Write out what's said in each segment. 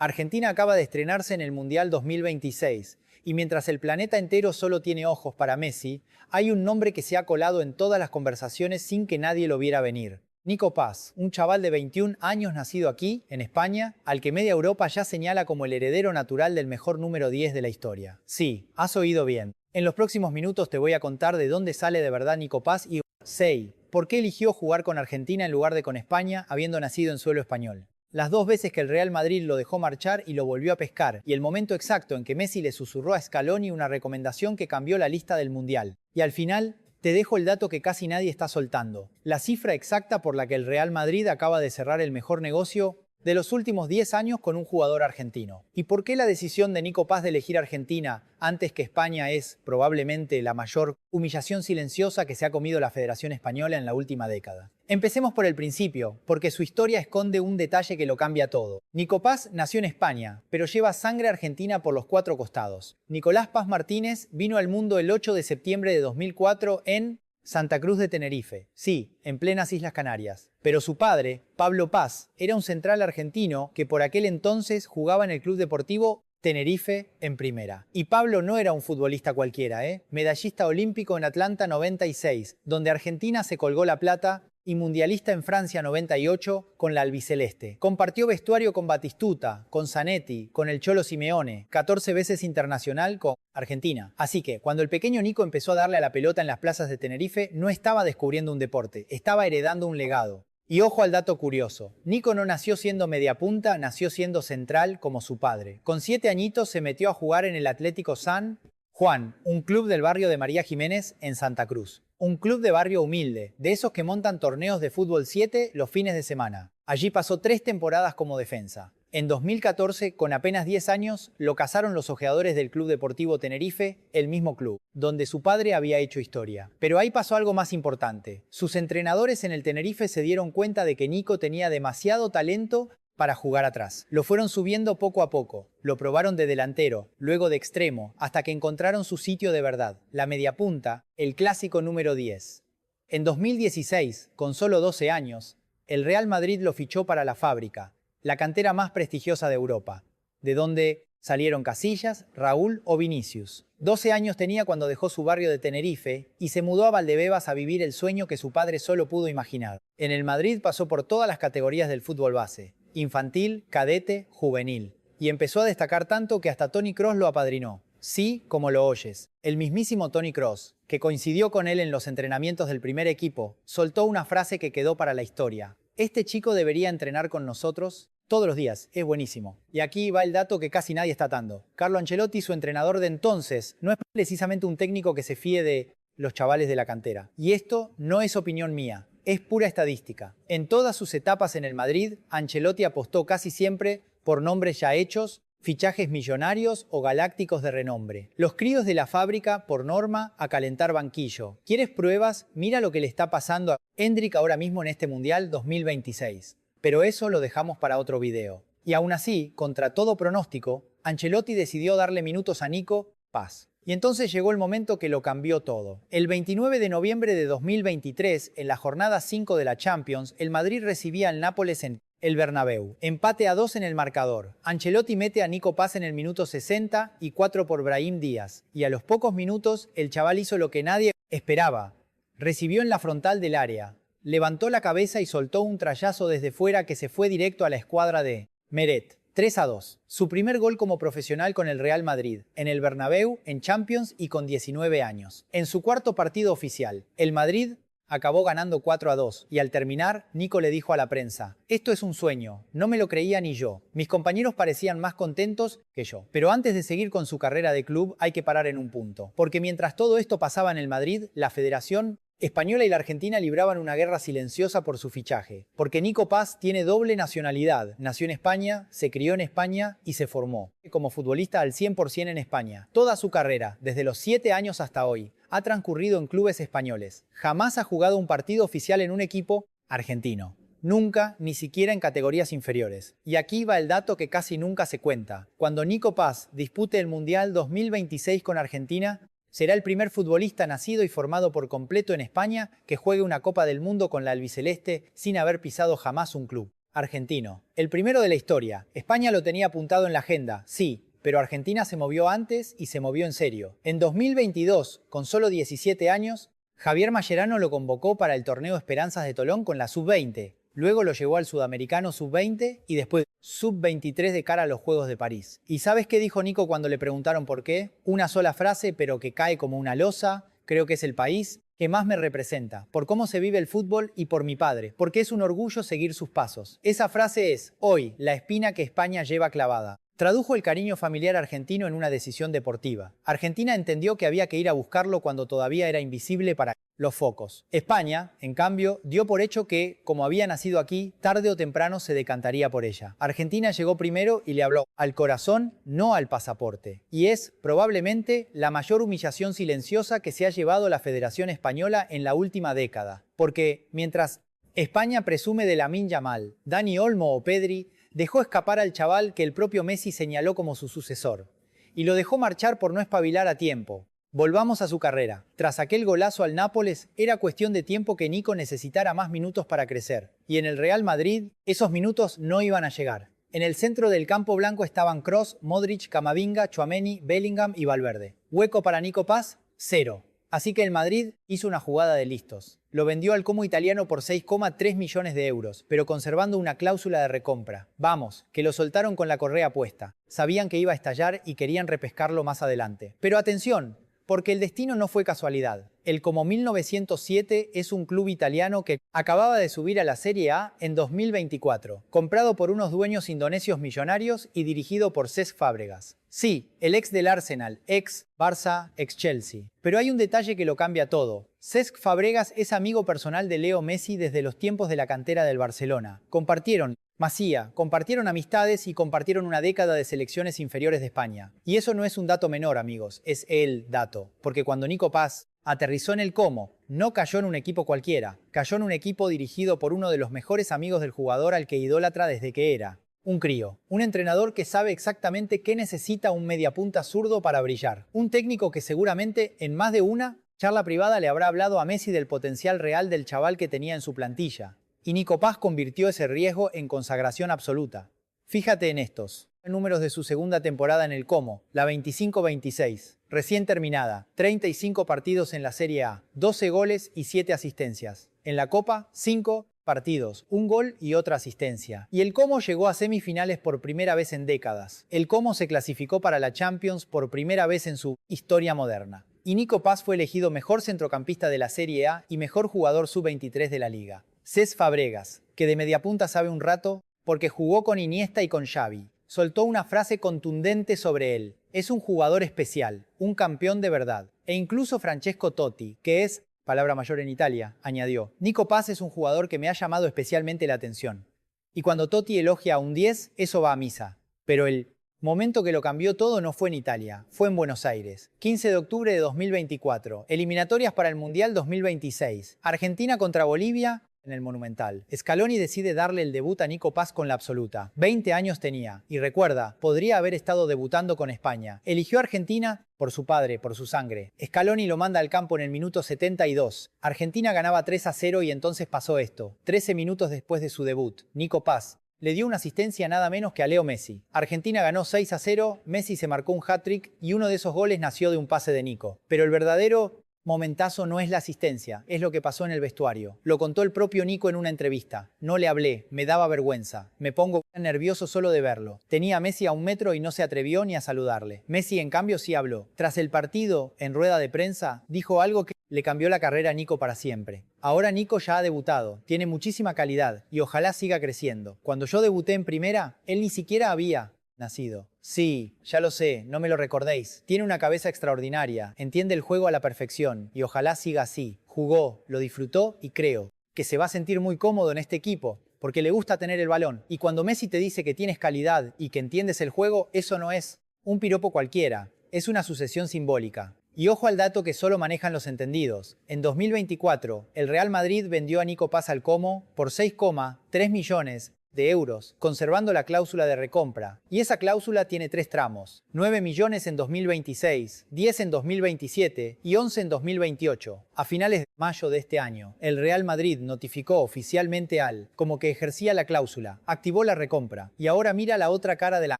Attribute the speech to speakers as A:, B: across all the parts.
A: Argentina acaba de estrenarse en el Mundial 2026, y mientras el planeta entero solo tiene ojos para Messi, hay un nombre que se ha colado en todas las conversaciones sin que nadie lo viera venir. Nico Paz, un chaval de 21 años nacido aquí, en España, al que media Europa ya señala como el heredero natural del mejor número 10 de la historia. Sí, has oído bien. En los próximos minutos te voy a contar de dónde sale de verdad Nico Paz y 6. ¿Por qué eligió jugar con Argentina en lugar de con España, habiendo nacido en suelo español? Las dos veces que el Real Madrid lo dejó marchar y lo volvió a pescar, y el momento exacto en que Messi le susurró a Scaloni una recomendación que cambió la lista del Mundial. Y al final, te dejo el dato que casi nadie está soltando. La cifra exacta por la que el Real Madrid acaba de cerrar el mejor negocio de los últimos 10 años con un jugador argentino. ¿Y por qué la decisión de Nico Paz de elegir Argentina antes que España es probablemente la mayor humillación silenciosa que se ha comido la Federación Española en la última década? Empecemos por el principio, porque su historia esconde un detalle que lo cambia todo. Nico Paz nació en España, pero lleva sangre argentina por los 4 costados. Nicolás Paz Martínez vino al mundo el 8 de septiembre de 2004 en Santa Cruz de Tenerife, sí, en plenas Islas Canarias. Pero su padre, Pablo Paz, era un central argentino que por aquel entonces jugaba en el Club Deportivo Tenerife en primera. Y Pablo no era un futbolista cualquiera, medallista olímpico en Atlanta 96, donde Argentina se colgó la plata, y mundialista en Francia 98 con la albiceleste. Compartió vestuario con Batistuta, con Zanetti, con el Cholo Simeone, 14 veces internacional con Argentina. Así que, cuando el pequeño Nico empezó a darle a la pelota en las plazas de Tenerife, no estaba descubriendo un deporte, estaba heredando un legado. Y ojo al dato curioso, Nico no nació siendo mediapunta, nació siendo central como su padre. Con 7 añitos se metió a jugar en el Atlético San Juan, un club del barrio de María Jiménez en Santa Cruz. Un club de barrio humilde, de esos que montan torneos de fútbol 7 los fines de semana. Allí pasó 3 temporadas como defensa. En 2014, con apenas 10 años, lo casaron los ojeadores del Club Deportivo Tenerife, el mismo club, donde su padre había hecho historia. Pero ahí pasó algo más importante. Sus entrenadores en el Tenerife se dieron cuenta de que Nico tenía demasiado talento para jugar atrás. Lo fueron subiendo poco a poco, lo probaron de delantero, luego de extremo, hasta que encontraron su sitio de verdad, la mediapunta, el clásico número 10. En 2016, con solo 12 años, el Real Madrid lo fichó para la Fábrica, la cantera más prestigiosa de Europa, de donde salieron Casillas, Raúl o Vinicius. 12 años tenía cuando dejó su barrio de Tenerife y se mudó a Valdebebas a vivir el sueño que su padre solo pudo imaginar. En el Madrid pasó por todas las categorías del fútbol base, infantil, cadete, juvenil, y empezó a destacar tanto que hasta Toni Kroos lo apadrinó. Sí, como lo oyes, el mismísimo Toni Kroos, que coincidió con él en los entrenamientos del primer equipo, soltó una frase que quedó para la historia. Este chico debería entrenar con nosotros todos los días, es buenísimo. Y aquí va el dato que casi nadie está dando. Carlo Ancelotti, su entrenador de entonces, no es precisamente un técnico que se fíe de los chavales de la cantera. Y esto no es opinión mía. Es pura estadística. En todas sus etapas en el Madrid, Ancelotti apostó casi siempre por nombres ya hechos, fichajes millonarios o galácticos de renombre. Los críos de la Fábrica, por norma, a calentar banquillo. ¿Quieres pruebas? Mira lo que le está pasando a Endrick ahora mismo en este Mundial 2026. Pero eso lo dejamos para otro video. Y aún así, contra todo pronóstico, Ancelotti decidió darle minutos a Nico Paz. Y entonces llegó el momento que lo cambió todo. El 29 de noviembre de 2023, en la jornada 5 de la Champions, el Madrid recibía al Nápoles en el Bernabéu. Empate a 2 en el marcador. Ancelotti mete a Nico Paz en el minuto 60 y 4 por Brahim Díaz. Y a los pocos minutos, el chaval hizo lo que nadie esperaba. Recibió en la frontal del área. Levantó la cabeza y soltó un trayazo desde fuera que se fue directo a la escuadra de Meret. 3-2. Su primer gol como profesional con el Real Madrid, en el Bernabéu, en Champions y con 19 años. En su cuarto partido oficial, el Madrid acabó ganando 4-2 y al terminar, Nico le dijo a la prensa: «Esto es un sueño, no me lo creía ni yo. Mis compañeros parecían más contentos que yo». Pero antes de seguir con su carrera de club hay que parar en un punto, porque mientras todo esto pasaba en el Madrid, la Federación Española y la Argentina libraban una guerra silenciosa por su fichaje, porque Nico Paz tiene doble nacionalidad, nació en España, se crió en España y se formó como futbolista al 100% en España. Toda su carrera, desde los 7 años hasta hoy, ha transcurrido en clubes españoles. Jamás ha jugado un partido oficial en un equipo argentino. Nunca, ni siquiera en categorías inferiores. Y aquí va el dato que casi nunca se cuenta. Cuando Nico Paz dispute el Mundial 2026 con Argentina, será el primer futbolista nacido y formado por completo en España que juegue una Copa del Mundo con la albiceleste sin haber pisado jamás un club argentino. El primero de la historia. España lo tenía apuntado en la agenda, sí, pero Argentina se movió antes y se movió en serio. En 2022, con solo 17 años, Javier Mascherano lo convocó para el torneo Esperanzas de Tolón con la Sub-20. Luego lo llevó al Sudamericano Sub-20 y después Sub-23 de cara a los Juegos de París. ¿Y sabes qué dijo Nico cuando le preguntaron por qué? Una sola frase, pero que cae como una losa. Creo que es el país que más me representa, por cómo se vive el fútbol y por mi padre, porque es un orgullo seguir sus pasos. Esa frase es, hoy, la espina que España lleva clavada. Tradujo el cariño familiar argentino en una decisión deportiva. Argentina entendió que había que ir a buscarlo cuando todavía era invisible para los focos. España, en cambio, dio por hecho que, como había nacido aquí, tarde o temprano se decantaría por ella. Argentina llegó primero y le habló al corazón, no al pasaporte. Y es, probablemente, la mayor humillación silenciosa que se ha llevado la Federación Española en la última década. Porque, mientras España presume de Lamine Yamal, Dani Olmo o Pedri, dejó escapar al chaval que el propio Messi señaló como su sucesor. Y lo dejó marchar por no espabilar a tiempo. Volvamos a su carrera. Tras aquel golazo al Nápoles, era cuestión de tiempo que Nico necesitara más minutos para crecer. Y en el Real Madrid, esos minutos no iban a llegar. En el centro del campo blanco estaban Kroos, Modric, Camavinga, Tchouaméni, Bellingham y Valverde. ¿Hueco para Nico Paz? Cero. Así que el Madrid hizo una jugada de listos. Lo vendió al Como italiano por 6,3 millones de euros, pero conservando una cláusula de recompra. Vamos, que lo soltaron con la correa puesta. Sabían que iba a estallar y querían repescarlo más adelante. Pero atención, porque el destino no fue casualidad. El Como 1907 es un club italiano que acababa de subir a la Serie A en 2024, comprado por unos dueños indonesios millonarios y dirigido por Cesc Fábregas. Sí, el ex del Arsenal, ex Barça, ex Chelsea. Pero hay un detalle que lo cambia todo. Cesc Fábregas es amigo personal de Leo Messi desde los tiempos de la cantera del Barcelona. Compartieron Masía, compartieron amistades y compartieron una década de selecciones inferiores de España. Y eso no es un dato menor, amigos, es el dato. Porque cuando Nico Paz aterrizó en el Como, no cayó en un equipo cualquiera, cayó en un equipo dirigido por uno de los mejores amigos del jugador al que idolatra desde que era un crío. Un entrenador que sabe exactamente qué necesita un mediapunta zurdo para brillar. Un técnico que seguramente en más de una charla privada le habrá hablado a Messi del potencial real del chaval que tenía en su plantilla. Y Nico Paz convirtió ese riesgo en consagración absoluta. Fíjate en estos números de su segunda temporada en el Como, la 25-26, recién terminada, 35 partidos en la Serie A, 12 goles y 7 asistencias. En la Copa, 5 partidos, un gol y otra asistencia. Y el Como llegó a semifinales por primera vez en décadas. El Como se clasificó para la Champions por primera vez en su historia moderna. Y Nico Paz fue elegido mejor centrocampista de la Serie A y mejor jugador sub-23 de la liga. Cesc Fábregas, que de mediapunta sabe un rato, porque jugó con Iniesta y con Xavi, soltó una frase contundente sobre él. Es un jugador especial, un campeón de verdad. E incluso Francesco Totti, que es palabra mayor en Italia, añadió: Nico Paz es un jugador que me ha llamado especialmente la atención. Y cuando Totti elogia a un 10, eso va a misa. Pero el momento que lo cambió todo no fue en Italia, fue en Buenos Aires. 15 de octubre de 2024, eliminatorias para el Mundial 2026. Argentina contra Bolivia en el Monumental. Scaloni decide darle el debut a Nico Paz con la absoluta. 20 años tenía, y recuerda, podría haber estado debutando con España. Eligió a Argentina por su padre, por su sangre. Scaloni lo manda al campo en el minuto 72. Argentina ganaba 3-0 y entonces pasó esto. 13 minutos después de su debut, Nico Paz le dio una asistencia nada menos que a Leo Messi. Argentina ganó 6-0, Messi se marcó un hat-trick y uno de esos goles nació de un pase de Nico. Pero el verdadero momentazo no es la asistencia, es lo que pasó en el vestuario. Lo contó el propio Nico en una entrevista. No le hablé, me daba vergüenza. Me pongo nervioso solo de verlo. Tenía a Messi a 1 metro y no se atrevió ni a saludarle. Messi, en cambio, sí habló. Tras el partido, en rueda de prensa, dijo algo que le cambió la carrera a Nico para siempre. Ahora Nico ya ha debutado, tiene muchísima calidad y ojalá siga creciendo. Cuando yo debuté en primera, él ni siquiera había nacido. Sí, ya lo sé, no me lo recordéis. Tiene una cabeza extraordinaria, entiende el juego a la perfección y ojalá siga así. Jugó, lo disfrutó y creo que se va a sentir muy cómodo en este equipo porque le gusta tener el balón. Y cuando Messi te dice que tienes calidad y que entiendes el juego, eso no es un piropo cualquiera, es una sucesión simbólica. Y ojo al dato que solo manejan los entendidos. En 2024, el Real Madrid vendió a Nico Paz al Como por 6,3 millones de euros, conservando la cláusula de recompra. Y esa cláusula tiene 3 tramos: 9 millones en 2026, 10 en 2027 y 11 en 2028. A finales de mayo de este año, el Real Madrid notificó oficialmente como que ejercía la cláusula, activó la recompra, y ahora mira la otra cara de la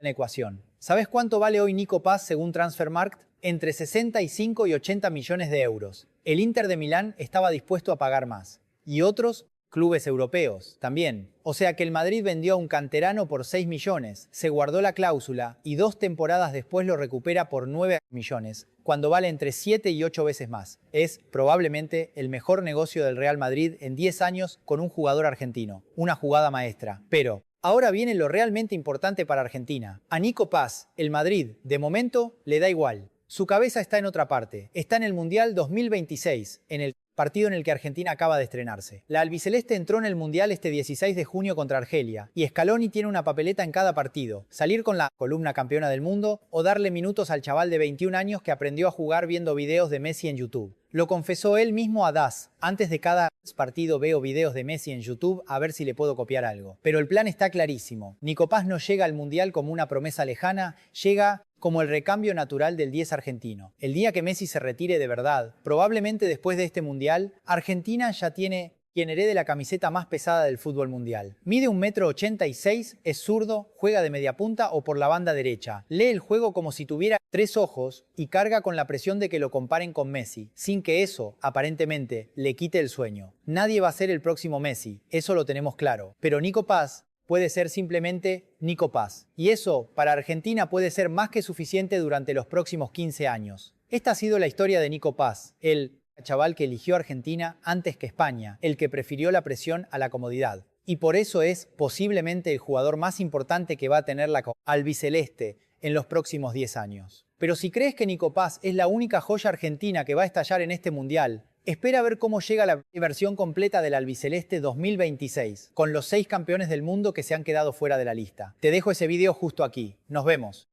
A: ecuación. ¿Sabes cuánto vale hoy Nico Paz según Transfermarkt? Entre 65 y 80 millones de euros. El Inter de Milán estaba dispuesto a pagar más. Y otros clubes europeos también. O sea que el Madrid vendió a un canterano por 6 millones, se guardó la cláusula y 2 temporadas después lo recupera por 9 millones, cuando vale entre 7 y 8 veces más. Es probablemente el mejor negocio del Real Madrid en 10 años con un jugador argentino. Una jugada maestra. Pero ahora viene lo realmente importante para Argentina. A Nico Paz, el Madrid, de momento, le da igual. Su cabeza está en otra parte. Está en el Mundial 2026, en el partido en el que Argentina acaba de estrenarse. La albiceleste entró en el Mundial este 16 de junio contra Argelia, y Scaloni tiene una papeleta en cada partido: salir con la columna campeona del mundo o darle minutos al chaval de 21 años que aprendió a jugar viendo videos de Messi en YouTube. Lo confesó él mismo a DAS: antes de cada partido veo videos de Messi en YouTube a ver si le puedo copiar algo. Pero el plan está clarísimo. Nico Paz no llega al Mundial como una promesa lejana, llega como el recambio natural del 10 argentino. El día que Messi se retire de verdad, probablemente después de este Mundial, Argentina ya tiene quien herede la camiseta más pesada del fútbol mundial. Mide 1,86 m, es zurdo, juega de media punta o por la banda derecha. Lee el juego como si tuviera 3 ojos y carga con la presión de que lo comparen con Messi, sin que eso, aparentemente, le quite el sueño. Nadie va a ser el próximo Messi, eso lo tenemos claro. Pero Nico Paz puede ser simplemente Nico Paz. Y eso, para Argentina, puede ser más que suficiente durante los próximos 15 años. Esta ha sido la historia de Nico Paz, el chaval que eligió Argentina antes que España, el que prefirió la presión a la comodidad. Y por eso es posiblemente el jugador más importante que va a tener la albiceleste en los próximos 10 años. Pero si crees que Nico Paz es la única joya argentina que va a estallar en este Mundial, espera a ver cómo llega la versión completa del albiceleste 2026, con los 6 campeones del mundo que se han quedado fuera de la lista. Te dejo ese video justo aquí. Nos vemos.